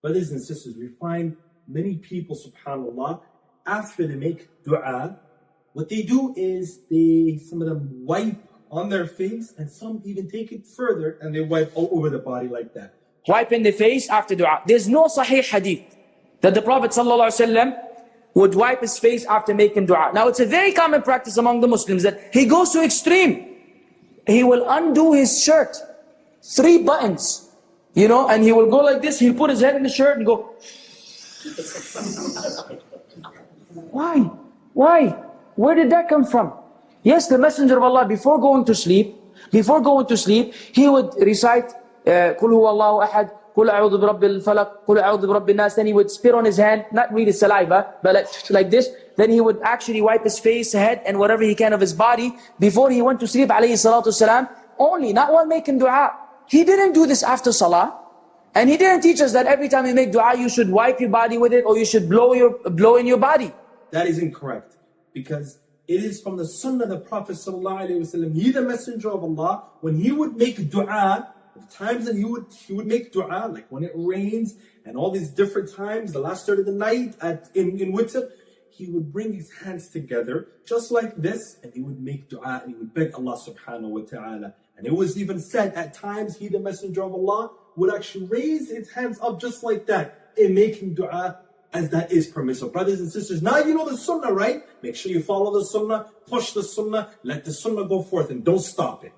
Brothers and sisters, we find many people, subhanAllah, after they make dua, what they do is some of them wipe on their face, and some even take it further and they wipe all over the body like that. Wipe in the face after dua. There's no sahih hadith that the Prophet ﷺ would wipe his face after making dua. Now it's a very common practice among the Muslims that he goes to extreme. He will undo his shirt, 3 buttons, and he will go like this. He'll put his head in the shirt and go. Why? Where did that come from? Yes, the Messenger of Allah, before going to sleep, he would recite, قُلْ هُوَ اللَّهُ أَحَدٌ قُلْ أَعُوذُ بِرَبِّ الْفَلَقِ قُلْ أَعُوذُ بِرَبِّ النَّاسِ. Then he would spit on his hand, not really saliva, but like this. Then he would actually wipe his face, head, and whatever he can of his body before he went to sleep, alayhi salatu wasalam, only, not while making dua. He didn't do this after salah. And he didn't teach us that every time you make dua, you should wipe your body with it, or you should blow in your body. That is incorrect, because it is from the sunnah of the Prophet ﷺ. He, the Messenger of Allah, when he would make dua, the times that he would make dua, like when it rains, and all these different times, the last third of the night in witr, he would bring his hands together, just like this, and he would make dua, and he would beg Allah subhanahu wa ta'ala. And it was even said, at times, he, the Messenger of Allah, would actually raise his hands up just like that, in making dua, as that is permissible. Brothers and sisters, now you know the sunnah, right? Make sure you follow the sunnah, push the sunnah, let the sunnah go forth, and don't stop it.